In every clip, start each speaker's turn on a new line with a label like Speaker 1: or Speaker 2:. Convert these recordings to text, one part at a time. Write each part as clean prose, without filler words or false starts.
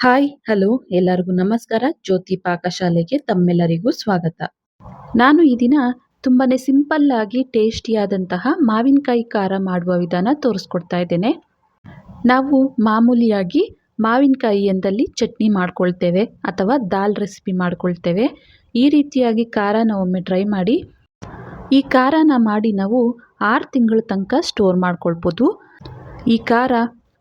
Speaker 1: Hi hello ಎಲ್ಲರಿಗೂ ನಮಸ್ಕಾರ. ಜ್ಯೋತಿ ಪಾಕಶಾಲೆಗೆ ತಮ್ಮೆಲ್ಲರಿಗೂ ಸ್ವಾಗತ. ನಾನು ಈ ದಿನ ತುಂಬಾನೇ ಸಿಂಪಲ್ ಆಗಿ ಟೇಸ್ಟಿಯಾದಂತಹ ಮಾವಿನಕಾಯಿ ಖಾರ ಮಾಡುವ ವಿಧಾನ ತೋರಿಸ್ಕೊಡ್ತಾ ಇದ್ದೇನೆ. ನಾವು ಮಾಮೂಲಿಯಾಗಿ ಮಾವಿನಕಾಯಿ ಎಂದಲ್ಲಿ ಚಟ್ನಿ ಮಾಡ್ಕೊಳ್ತೇವೆ ಅಥವಾ ದಾಲ್ ರೆಸಿಪಿ ಮಾಡ್ಕೊಳ್ತೇವೆ. ಈ ರೀತಿಯಾಗಿ ಖಾರನ ಒಮ್ಮೆ ಟ್ರೈ ಮಾಡಿ. ಈ ಖಾರನ ಮಾಡಿ ನಾವು 6 ತಿಂಗಳ ತನಕ ಸ್ಟೋರ್ ಮಾಡ್ಕೊಳ್ಬೋದು. ಈ ಖಾರ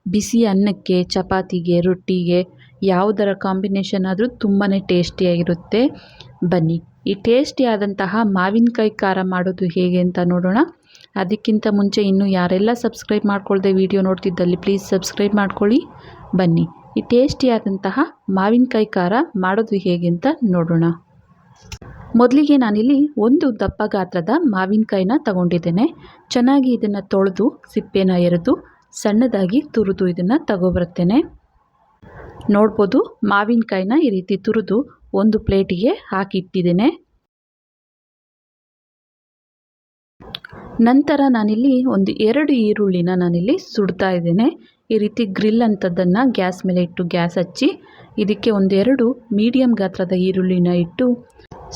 Speaker 1: ಬಿಸಿ ಅನ್ನಕ್ಕೆ, ಚಪಾತಿಗೆ, ರೊಟ್ಟಿಗೆ ಯಾವುದರ ಕಾಂಬಿನೇಷನ್ ಆದರೂ ತುಂಬಾ ಟೇಸ್ಟಿಯಾಗಿರುತ್ತೆ. ಬನ್ನಿ ಈ ಟೇಸ್ಟಿಯಾದಂತಹ ಮಾವಿನಕಾಯಿ ಖಾರ ಮಾಡೋದು ಹೇಗೆ ಅಂತ ನೋಡೋಣ. ಅದಕ್ಕಿಂತ ಮುಂಚೆ ಇನ್ನೂ ಯಾರೆಲ್ಲ ಸಬ್ಸ್ಕ್ರೈಬ್ ಮಾಡ್ಕೊಳ್ದೆ ವಿಡಿಯೋ ನೋಡ್ತಿದ್ದಲ್ಲಿ ಪ್ಲೀಸ್ ಸಬ್ಸ್ಕ್ರೈಬ್ ಮಾಡ್ಕೊಳ್ಳಿ. ಬನ್ನಿ ಈ ಟೇಸ್ಟಿಯಾದಂತಹ ಮಾವಿನಕಾಯಿ ಖಾರ ಮಾಡೋದು ಹೇಗೆ ಅಂತ ನೋಡೋಣ. ಮೊದಲಿಗೆ ನಾನಿಲ್ಲಿ ಒಂದು ದಪ್ಪ ಗಾತ್ರದ ಮಾವಿನಕಾಯಿನ ತಗೊಂಡಿದ್ದೇನೆ. ಚೆನ್ನಾಗಿ ಇದನ್ನು ತೊಳೆದು ಸಿಪ್ಪೆನ ಎರೆದು ಸಣ್ಣದಾಗಿ ತುರಿದು ಇದನ್ನು ತಗೊಬರ್ತೇನೆ. ನೋಡ್ಬೋದು ಮಾವಿನಕಾಯಿನ ಈ ರೀತಿ ತುರಿದು ಒಂದು ಪ್ಲೇಟಿಗೆ ಹಾಕಿಟ್ಟಿದ್ದೇನೆ. ನಂತರ ನಾನಿಲ್ಲಿ ಒಂದು 2 ಈರುಳ್ಳಿನ ನಾನಿಲ್ಲಿ ಸುಡ್ತಾ ಇದ್ದೇನೆ. ಈ ರೀತಿ ಗ್ರಿಲ್ ಅಂಥದ್ದನ್ನು ಗ್ಯಾಸ್ ಮೇಲೆ ಇಟ್ಟು ಗ್ಯಾಸ್ ಹಚ್ಚಿ ಇದಕ್ಕೆ 1-2 ಮೀಡಿಯಮ್ ಗಾತ್ರದ ಈರುಳ್ಳಿನ ಇಟ್ಟು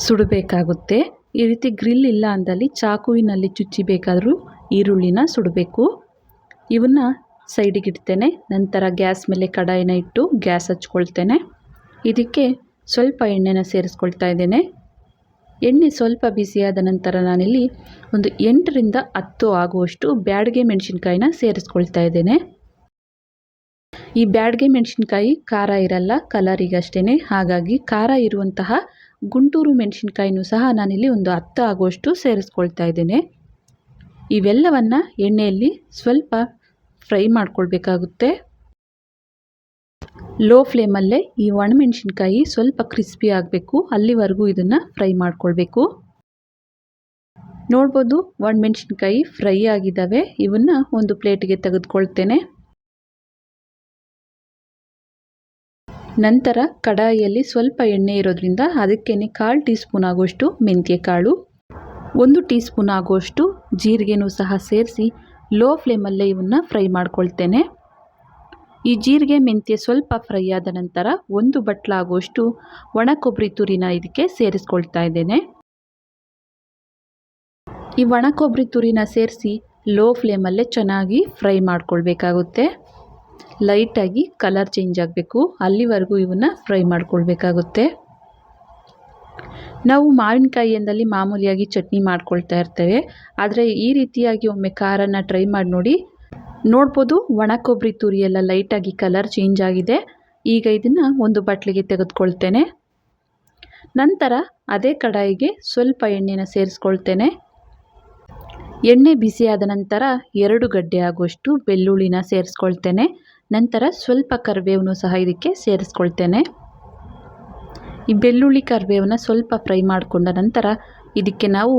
Speaker 1: ಸುಡಬೇಕಾಗುತ್ತೆ. ಈ ರೀತಿ ಗ್ರಿಲ್ ಇಲ್ಲ ಅಂದಲ್ಲಿ ಚಾಕುವಿನಲ್ಲಿ ಚುಚ್ಚಿ ಬೇಕಾದರೂ ಈರುಳ್ಳಿನ ಸುಡಬೇಕು. ಇವನ್ನ ಸೈಡಿಗೆ ಇಡ್ತೇನೆ. ನಂತರ ಗ್ಯಾಸ್ ಮೇಲೆ ಕಡಾಯಿನ ಇಟ್ಟು ಗ್ಯಾಸ್ ಹಚ್ಕೊಳ್ತೇನೆ. ಇದಕ್ಕೆ ಸ್ವಲ್ಪ ಎಣ್ಣೆನ ಸೇರಿಸ್ಕೊಳ್ತಾ ಇದ್ದೇನೆ. ಎಣ್ಣೆ ಸ್ವಲ್ಪ ಬಿಸಿಯಾದ ನಂತರ ನಾನಿಲ್ಲಿ ಒಂದು 8ರಿಂದ 10 ಆಗುವಷ್ಟು ಬ್ಯಾಡಗೆ ಮೆಣಸಿನ್ಕಾಯಿನ ಸೇರಿಸ್ಕೊಳ್ತಾ ಇದ್ದೇನೆ. ಈ ಬ್ಯಾಡಗೆ ಮೆಣಸಿನ್ಕಾಯಿ ಖಾರ ಇರಲ್ಲ, ಕಲರಿಗಷ್ಟೇ. ಹಾಗಾಗಿ ಖಾರ ಇರುವಂತಹ ಗುಂಟೂರು ಮೆಣಸಿನ್ಕಾಯಿನೂ ಸಹ ನಾನಿಲ್ಲಿ ಒಂದು 10 ಆಗುವಷ್ಟು ಸೇರಿಸ್ಕೊಳ್ತಾ ಇದ್ದೇನೆ. ಇವೆಲ್ಲವನ್ನು ಎಣ್ಣೆಯಲ್ಲಿ ಸ್ವಲ್ಪ ಫ್ರೈ ಮಾಡ್ಕೊಳ್ಬೇಕಾಗುತ್ತೆ. ಲೋ ಫ್ಲೇಮಲ್ಲೇ ಈ ಒಣಮೆಣಸಿನ್ಕಾಯಿ ಸ್ವಲ್ಪ ಕ್ರಿಸ್ಪಿ ಆಗಬೇಕು, ಅಲ್ಲಿವರೆಗೂ ಇದನ್ನು ಫ್ರೈ ಮಾಡ್ಕೊಳ್ಬೇಕು. ನೋಡ್ಬೋದು ಒಣಮೆಣಸಿನ್ಕಾಯಿ ಫ್ರೈ ಆಗಿದ್ದಾವೆ. ಇವನ್ನ ಒಂದು ಪ್ಲೇಟ್ಗೆ ತೆಗೆದುಕೊಳ್ತೇನೆ. ನಂತರ ಕಡಾಯಿಯಲ್ಲಿ ಸ್ವಲ್ಪ ಎಣ್ಣೆ ಇರೋದ್ರಿಂದ ಅದಕ್ಕೇನೆ 1/4 ಟೀ ಸ್ಪೂನ್ ಆಗುವಷ್ಟು ಮೆಂತ್ಯ ಕಾಳು, 1 ಟೀ ಸ್ಪೂನ್ ಆಗುವಷ್ಟು ಜೀರಿಗೆನೂ ಸಹ ಸೇರಿಸಿ ಲೋ ಫ್ಲೇಮಲ್ಲೇ ಇವನ್ನ ಫ್ರೈ ಮಾಡ್ಕೊಳ್ತೇನೆ. ಈ ಜೀರಿಗೆ ಮೆಂತ್ಯ ಸ್ವಲ್ಪ ಫ್ರೈ ಆದ ನಂತರ 1 ಬಟ್ಲಾಗುವಷ್ಟು ಒಣ ಕೊಬ್ಬರಿ ತುರಿನ ಇದಕ್ಕೆ ಸೇರಿಸ್ಕೊಳ್ತಾ ಇದ್ದೇನೆ. ಈ ಒಣ ಕೊಬ್ಬರಿ ತುರಿನ ಸೇರಿಸಿ ಲೋ ಫ್ಲೇಮಲ್ಲೇ ಚೆನ್ನಾಗಿ ಫ್ರೈ ಮಾಡ್ಕೊಳ್ಬೇಕಾಗುತ್ತೆ. ಲೈಟಾಗಿ ಕಲರ್ ಚೇಂಜ್ ಆಗಬೇಕು, ಅಲ್ಲಿವರೆಗೂ ಇವನ್ನ ಫ್ರೈ ಮಾಡ್ಕೊಳ್ಬೇಕಾಗುತ್ತೆ. ನಾವು ಮಾವಿನಕಾಯಿ ಎಂದಲ್ಲಿ ಮಾಮೂಲಿಯಾಗಿ ಚಟ್ನಿ ಮಾಡ್ಕೊಳ್ತಾ ಇರ್ತೇವೆ. ಆದರೆ ಈ ರೀತಿಯಾಗಿ ಒಮ್ಮೆ ಖಾರನ ಟ್ರೈ ಮಾಡಿ ನೋಡಿ. ನೋಡ್ಬೋದು ಒಣ ಕೊಬ್ಬರಿ ತುರಿ ಎಲ್ಲ ಲೈಟಾಗಿ ಕಲರ್ ಚೇಂಜ್ ಆಗಿದೆ. ಈಗ ಇದನ್ನು ಒಂದು ಬಟ್ಲಿಗೆ ತೆಗೆದುಕೊಳ್ತೇನೆ. ನಂತರ ಅದೇ ಕಡಾಯಿಗೆ ಸ್ವಲ್ಪ ಎಣ್ಣೆನ ಸೇರಿಸ್ಕೊಳ್ತೇನೆ. ಎಣ್ಣೆ ಬಿಸಿಯಾದ ನಂತರ 2 ಗಡ್ಡೆ ಆಗುವಷ್ಟು ಬೆಳ್ಳುಳ್ಳಿನ ಸೇರಿಸ್ಕೊಳ್ತೇನೆ. ನಂತರ ಸ್ವಲ್ಪ ಕರಿಬೇವನ್ನು ಸಹ ಇದಕ್ಕೆ ಸೇರಿಸ್ಕೊಳ್ತೇನೆ. ಈ ಬೆಳ್ಳುಳ್ಳಿ ಕರಿಬೇವನ್ನ ಸ್ವಲ್ಪ ಫ್ರೈ ಮಾಡಿಕೊಂಡ ನಂತರ ಇದಕ್ಕೆ ನಾವು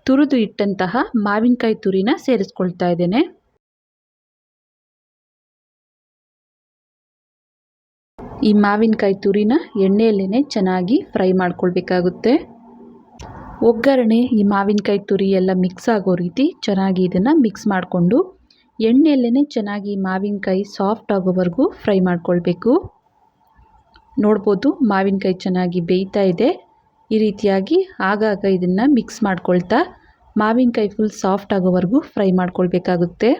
Speaker 1: ತುರಿದು ಇಟ್ಟಂತಹ ಮಾವಿನಕಾಯಿ ತುರಿನ ಸೇರಿಸ್ಕೊಳ್ತಾ ಇದ್ದೇನೆ. ಈ ಮಾವಿನಕಾಯಿ ತುರಿನ ಎಣ್ಣೆಯಲ್ಲೇ ಚೆನ್ನಾಗಿ ಫ್ರೈ ಮಾಡ್ಕೊಳ್ಬೇಕಾಗುತ್ತೆ. ಒಗ್ಗರಣೆ ಈ ಮಾವಿನಕಾಯಿ ತುರಿ ಎಲ್ಲ ಮಿಕ್ಸ್ ಆಗೋ ರೀತಿ ಚೆನ್ನಾಗಿ ಇದನ್ನು ಮಿಕ್ಸ್ ಮಾಡಿಕೊಂಡು ಎಣ್ಣೆಯಲ್ಲೇ ಚೆನ್ನಾಗಿ ಮಾವಿನಕಾಯಿ ಸಾಫ್ಟ್ ಆಗೋವರೆಗೂ ಫ್ರೈ ಮಾಡ್ಕೊಳ್ಬೇಕು. ನೋಡ್ಬೋದು ಮಾವಿನಕಾಯಿ ಚೆನ್ನಾಗಿ ಬೇಯ್ತಾ ಇದೆ. ಈ ರೀತಿಯಾಗಿ ಆಗಾಗ ಇದನ್ನು ಮಿಕ್ಸ್ ಮಾಡ್ಕೊಳ್ತಾ ಮಾವಿನಕಾಯಿ ಫುಲ್ ಸಾಫ್ಟ್ ಆಗೋವರೆಗೂ ಫ್ರೈ ಮಾಡ್ಕೊಳ್ಬೇಕಾಗುತ್ತೆ.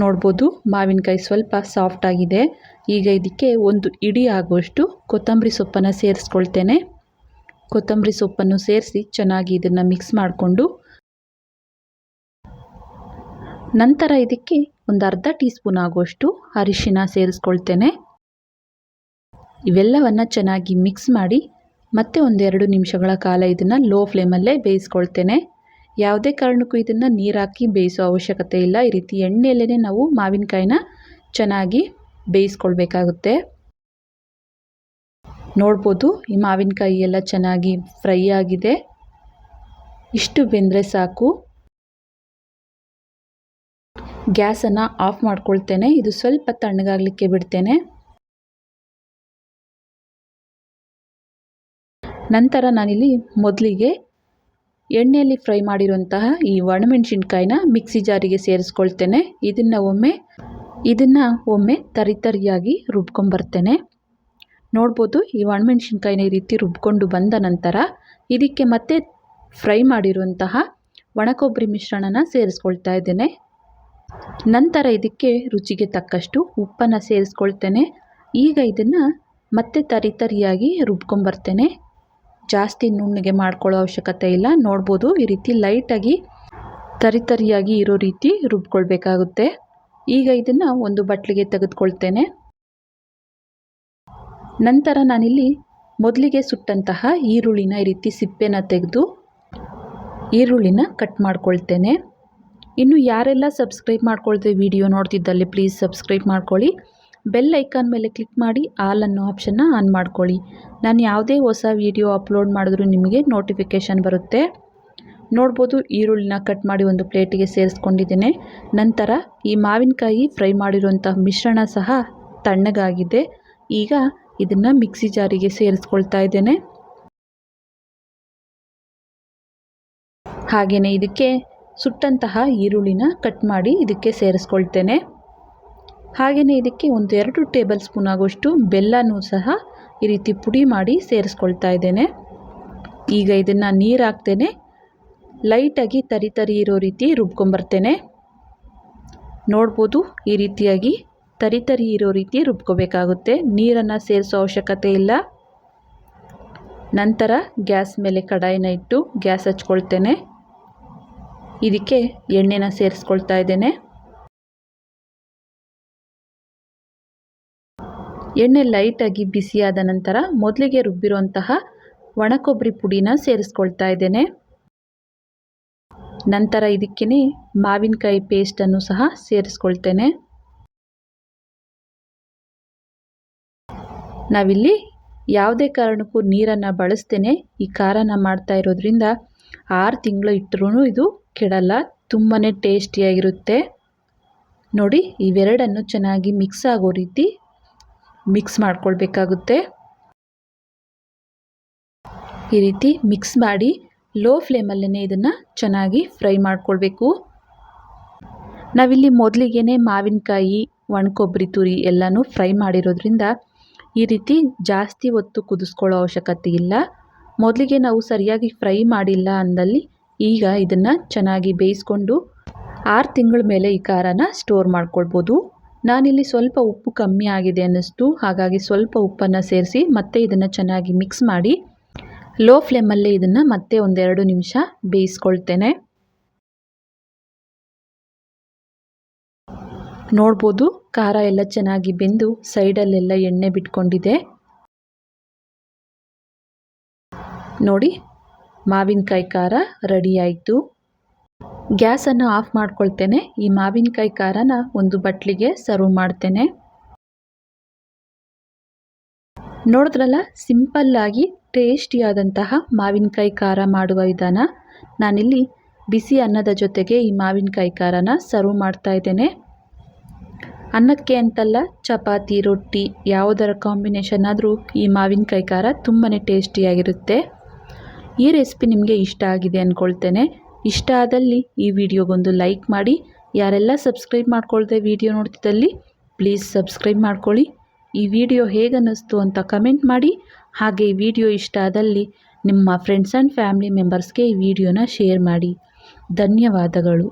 Speaker 1: ನೋಡ್ಬೋದು ಮಾವಿನಕಾಯಿ ಸ್ವಲ್ಪ ಸಾಫ್ಟ್ ಆಗಿದೆ. ಈಗ ಇದಕ್ಕೆ 1 ಇಡಿ ಆಗುವಷ್ಟು ಕೊತ್ತಂಬರಿ ಸೊಪ್ಪನ್ನು ಸೇರಿಸ್ಕೊಳ್ತೇನೆ. ಕೊತ್ತಂಬರಿ ಸೊಪ್ಪನ್ನು ಸೇರಿಸಿ ಚೆನ್ನಾಗಿ ಇದನ್ನು ಮಿಕ್ಸ್ ಮಾಡಿಕೊಂಡು ನಂತರ ಇದಕ್ಕೆ ಒಂದು ಅರ್ಧ ಟೀ ಸ್ಪೂನ್ ಆಗುವಷ್ಟು ಅರಿಶಿನ ಸೇರಿಸ್ಕೊಳ್ತೇನೆ. ಇವೆಲ್ಲವನ್ನು ಚೆನ್ನಾಗಿ ಮಿಕ್ಸ್ ಮಾಡಿ ಮತ್ತೆ 1-2 ನಿಮಿಷಗಳ ಕಾಲ ಇದನ್ನು ಲೋ ಫ್ಲೇಮಲ್ಲೇ ಬೇಯಿಸ್ಕೊಳ್ತೇನೆ. ಯಾವುದೇ ಕಾರಣಕ್ಕೂ ಇದನ್ನು ನೀರು ಹಾಕಿ ಬೇಯಿಸೋ ಅವಶ್ಯಕತೆ ಇಲ್ಲ. ಈ ರೀತಿ ಎಣ್ಣೆಯಲ್ಲೇ ನಾವು ಮಾವಿನಕಾಯಿನ ಚೆನ್ನಾಗಿ ಬೇಯಿಸ್ಕೊಳ್ಬೇಕಾಗುತ್ತೆ. ನೋಡ್ಬೋದು ಈ ಮಾವಿನಕಾಯಿ ಎಲ್ಲ ಚೆನ್ನಾಗಿ ಫ್ರೈ ಆಗಿದೆ. ಇಷ್ಟು ಬೆಂದರೆ ಸಾಕು. ಗ್ಯಾಸನ್ನು ಆಫ್ ಮಾಡ್ಕೊಳ್ತೇನೆ. ಇದು ಸ್ವಲ್ಪ ತಣ್ಣಗಾಗಲಿಕ್ಕೆ ಬಿಡ್ತೇನೆ. ನಂತರ ನಾನಿಲ್ಲಿ ಮೊದಲಿಗೆ ಎಣ್ಣೆಯಲ್ಲಿ ಫ್ರೈ ಮಾಡಿರುವಂತಹ ಈ ಒಣಮೆಣಸಿನಕಾಯಿನ ಮಿಕ್ಸಿ ಜಾರಿಗೆ ಸೇರಿಸ್ಕೊಳ್ತೇನೆ. ಇದನ್ನು ಒಮ್ಮೆ ಇದನ್ನು ಒಮ್ಮೆ ತರಿಯಾಗಿ ರುಬ್ಕೊಂಬರ್ತೇನೆ. ನೋಡ್ಬೋದು ಈ ಒಣಮೆಣ್ಸಿನ್ಕಾಯಿನ ಈ ರೀತಿ ರುಬ್ಕೊಂಡು ಬಂದ ನಂತರ ಇದಕ್ಕೆ ಮತ್ತೆ ಫ್ರೈ ಮಾಡಿರುವಂತಹ ಒಣಕೊಬ್ಬರಿ ಮಿಶ್ರಣನ ಸೇರಿಸ್ಕೊಳ್ತಾ ಇದ್ದೇನೆ. ನಂತರ ಇದಕ್ಕೆ ರುಚಿಗೆ ತಕ್ಕಷ್ಟು ಉಪ್ಪನ್ನು ಸೇರಿಸ್ಕೊಳ್ತೇನೆ. ಈಗ ಇದನ್ನು ಮತ್ತೆ ತರಿಯಾಗಿ ರುಬ್ಕೊಂಬರ್ತೇನೆ. ಜಾಸ್ತಿ ನುಣ್ಣಗೆ ಮಾಡ್ಕೊಳ್ಳೋ ಅವಶ್ಯಕತೆ ಇಲ್ಲ. ನೋಡ್ಬೋದು ಈ ರೀತಿ ಲೈಟಾಗಿ ತರಿಯಾಗಿ ಇರೋ ರೀತಿ ರುಬ್ಕೊಳ್ಬೇಕಾಗುತ್ತೆ. ಈಗ ಇದನ್ನು ಒಂದು ಬಟ್ಲಿಗೆ ತೆಗೆದುಕೊಳ್ತೇನೆ. ನಂತರ ನಾನಿಲ್ಲಿ ಮೊದಲಿಗೆ ಸುಟ್ಟಂತಹ ಈರುಳ್ಳಿನ ಈ ರೀತಿ ಸಿಪ್ಪೆನ ತೆಗೆದು ಈರುಳ್ಳಿನ ಕಟ್ ಮಾಡ್ಕೊಳ್ತೇನೆ. ಇನ್ನು ಯಾರೆಲ್ಲ ಸಬ್ಸ್ಕ್ರೈಬ್ ಮಾಡ್ಕೊಳ್ದೆ ವಿಡಿಯೋ ನೋಡ್ತಿದ್ದಲ್ಲಿ ಪ್ಲೀಸ್ ಸಬ್ಸ್ಕ್ರೈಬ್ ಮಾಡ್ಕೊಳ್ಳಿ. ಬೆಲ್ ಐಕಾನ್ ಮೇಲೆ ಕ್ಲಿಕ್ ಮಾಡಿ ಆಲ್ ಅನ್ನೋ ಆಪ್ಷನ್ನ ಆನ್ ಮಾಡ್ಕೊಳ್ಳಿ. ನಾನು ಯಾವುದೇ ಹೊಸ ವಿಡಿಯೋ ಅಪ್ಲೋಡ್ ಮಾಡಿದ್ರೂ ನಿಮಗೆ ನೋಟಿಫಿಕೇಷನ್ ಬರುತ್ತೆ. ನೋಡ್ಬೋದು ಈರುಳ್ಳಿನ ಕಟ್ ಮಾಡಿ ಒಂದು ಪ್ಲೇಟಿಗೆ ಸೇರಿಸ್ಕೊಂಡಿದ್ದೇನೆ. ನಂತರ ಈ ಮಾವಿನಕಾಯಿ ಫ್ರೈ ಮಾಡಿರುವಂತಹ ಮಿಶ್ರಣ ಸಹ ತಣ್ಣಗಾಗಿದೆ. ಈಗ ಇದನ್ನು ಮಿಕ್ಸಿ ಜಾರಿಗೆ ಸೇರಿಸ್ಕೊಳ್ತಾ ಇದ್ದೇನೆ. ಹಾಗೆಯೇ ಇದಕ್ಕೆ ಸುಟ್ಟಂತಹ ಈರುಳ್ಳಿನ ಕಟ್ ಮಾಡಿ ಇದಕ್ಕೆ ಸೇರಿಸ್ಕೊಳ್ತೇನೆ. ಹಾಗೆಯೇ ಇದಕ್ಕೆ 1-2 ಟೇಬಲ್ ಸ್ಪೂನ್ ಆಗುವಷ್ಟು ಬೆಲ್ಲನೂ ಸಹ ಈ ರೀತಿ ಪುಡಿ ಮಾಡಿ ಸೇರಿಸ್ಕೊಳ್ತಾ ಇದ್ದೇನೆ. ಈಗ ಇದನ್ನು ನೀರು ಹಾಕ್ತೇನೆ. ಲೈಟಾಗಿ ತರಿ ಇರೋ ರೀತಿ ರುಬ್ಕೊಂಬರ್ತೇನೆ. ನೋಡ್ಬೋದು ಈ ರೀತಿಯಾಗಿ ತರಿ ಇರೋ ರೀತಿ ರುಬ್ಕೋಬೇಕಾಗುತ್ತೆ. ನೀರನ್ನು ಸೇರಿಸೋ ಅವಶ್ಯಕತೆ ಇಲ್ಲ. ನಂತರ ಗ್ಯಾಸ್ ಮೇಲೆ ಕಡಾಯಿನ ಇಟ್ಟು ಗ್ಯಾಸ್ ಹಚ್ಕೊಳ್ತೇನೆ. ಇದಕ್ಕೆ ಎಣ್ಣೆನ ಸೇರಿಸ್ಕೊಳ್ತಾ ಇದ್ದೇನೆ. ಎಣ್ಣೆ ಲೈಟಾಗಿ ಬಿಸಿಯಾದ ನಂತರ ಮೊದಲಿಗೆ ರುಬ್ಬಿರುವಂತಹ ಒಣಕೊಬ್ಬರಿ ಪುಡಿನ ಸೇರಿಸ್ಕೊಳ್ತಾ ಇದ್ದೇನೆ. ನಂತರ ಇದಕ್ಕೇ ಮಾವಿನಕಾಯಿ ಪೇಸ್ಟನ್ನು ಸಹ ಸೇರಿಸ್ಕೊಳ್ತೇನೆ. ನಾವಿಲ್ಲಿ ಯಾವುದೇ ಕಾರಣಕ್ಕೂ ನೀರನ್ನು ಬಳಸ್ತೇನೆ ಈ ಖಾರನ ಮಾಡ್ತಾ ಇರೋದ್ರಿಂದ 6 ತಿಂಗಳು ಇಟ್ಟರೂ ಇದು ಕೆಡಲ್ಲ. ತುಂಬಾ ಟೇಸ್ಟಿಯಾಗಿರುತ್ತೆ. ನೋಡಿ ಇವೆರಡನ್ನು ಚೆನ್ನಾಗಿ ಮಿಕ್ಸ್ ಆಗೋ ರೀತಿ ಮಿಕ್ಸ್ ಮಾಡ್ಕೊಳ್ಬೇಕಾಗುತ್ತೆ. ಈ ರೀತಿ ಮಿಕ್ಸ್ ಮಾಡಿ ಲೋ ಫ್ಲೇಮಲ್ಲೇ ಇದನ್ನು ಚೆನ್ನಾಗಿ ಫ್ರೈ ಮಾಡ್ಕೊಳ್ಬೇಕು. ನಾವಿಲ್ಲಿ ಮೊದಲಿಗೆ ಮಾವಿನಕಾಯಿ ಒಣಕೊಬ್ಬರಿ ತುರಿ ಎಲ್ಲನೂ ಫ್ರೈ ಮಾಡಿರೋದ್ರಿಂದ ಈ ರೀತಿ ಜಾಸ್ತಿ ಹೊತ್ತು ಕುದಿಸ್ಕೊಳ್ಳೋ ಅವಶ್ಯಕತೆ ಇಲ್ಲ. ಮೊದಲಿಗೆ ನಾವು ಸರಿಯಾಗಿ ಫ್ರೈ ಮಾಡಿಲ್ಲ ಅಂದಲ್ಲಿ ಈಗ ಇದನ್ನು ಚೆನ್ನಾಗಿ ಬೇಯಿಸ್ಕೊಂಡು 6 ತಿಂಗಳ ಮೇಲೆ ಈ ಖಾರನ ಸ್ಟೋರ್ ಮಾಡ್ಕೊಳ್ಬೋದು. ನಾನಿಲ್ಲಿ ಸ್ವಲ್ಪ ಉಪ್ಪು ಕಮ್ಮಿ ಆಗಿದೆ ಅನ್ನಿಸ್ತು. ಹಾಗಾಗಿ ಸ್ವಲ್ಪ ಉಪ್ಪನ್ನು ಸೇರಿಸಿ ಮತ್ತೆ ಇದನ್ನು ಚೆನ್ನಾಗಿ ಮಿಕ್ಸ್ ಮಾಡಿ ಲೋ ಫ್ಲೇಮಲ್ಲೇ ಇದನ್ನು ಮತ್ತೆ 1-2 ನಿಮಿಷ ಬೇಯಿಸ್ಕೊಳ್ತೇನೆ. ನೋಡ್ಬೋದು ಖಾರ ಎಲ್ಲ ಚೆನ್ನಾಗಿ ಬೆಂದು ಸೈಡಲ್ಲೆಲ್ಲ ಎಣ್ಣೆ ಬಿಟ್ಕೊಂಡಿದೆ. ನೋಡಿ ಮಾವಿನಕಾಯಿ ಖಾರ ರೆಡಿ ಆಯಿತು. ಗ್ಯಾಸನ್ನು ಆಫ್ ಮಾಡ್ಕೊಳ್ತೇನೆ. ಈ ಮಾವಿನಕಾಯಿ ಖಾರನ ಒಂದು ಬಟ್ಲಿಗೆ ಸರ್ವ್ ಮಾಡ್ತೇನೆ. ನೋಡಿದ್ರಲ್ಲ ಸಿಂಪಲ್ಲಾಗಿ ಟೇಸ್ಟಿಯಾದಂತಹ ಮಾವಿನಕಾಯಿ ಖಾರ ಮಾಡುವ ವಿಧಾನ. ನಾನಿಲ್ಲಿ ಬಿಸಿ ಅನ್ನದ ಜೊತೆಗೆ ಈ ಮಾವಿನಕಾಯಿ ಖಾರನ ಸರ್ವ್ ಮಾಡ್ತಾ ಇದ್ದೇನೆ. ಅನ್ನಕ್ಕೆ ಅಂತಲ್ಲ, ಚಪಾತಿ ರೊಟ್ಟಿ ಯಾವುದರ ಕಾಂಬಿನೇಷನ್ ಆದರೂ ಈ ಮಾವಿನಕಾಯಿ ಖಾರ ತುಂಬಾ ಟೇಸ್ಟಿಯಾಗಿರುತ್ತೆ. ಈ ರೆಸಿಪಿ ನಿಮಗೆ ಇಷ್ಟ ಆಗಿದೆ ಅಂದ್ಕೊಳ್ತೇನೆ. ಇಷ್ಟ ಆದಲ್ಲಿ ಈ ವಿಡಿಯೋಗೊಂದು ಲೈಕ್ ಮಾಡಿ. ಯಾರೆಲ್ಲ ಸಬ್ಸ್ಕ್ರೈಬ್ ಮಾಡ್ಕೊಳ್ದೆ ವಿಡಿಯೋ ನೋಡ್ತಿದ್ದಲ್ಲಿ ಪ್ಲೀಸ್ ಸಬ್ಸ್ಕ್ರೈಬ್ ಮಾಡ್ಕೊಳ್ಳಿ. ಈ ವಿಡಿಯೋ ಹೇಗನ್ನಿಸ್ತು ಅಂತ ಕಮೆಂಟ್ ಮಾಡಿ. ಹಾಗೆ ಈ ವಿಡಿಯೋ ಇಷ್ಟ ಆದಲ್ಲಿ ನಿಮ್ಮ ಫ್ರೆಂಡ್ಸ್ ಆ್ಯಂಡ್ ಫ್ಯಾಮಿಲಿ ಮೆಂಬರ್ಸ್ಗೆ ಈ ವಿಡಿಯೋನ ಶೇರ್ ಮಾಡಿ. ಧನ್ಯವಾದಗಳು.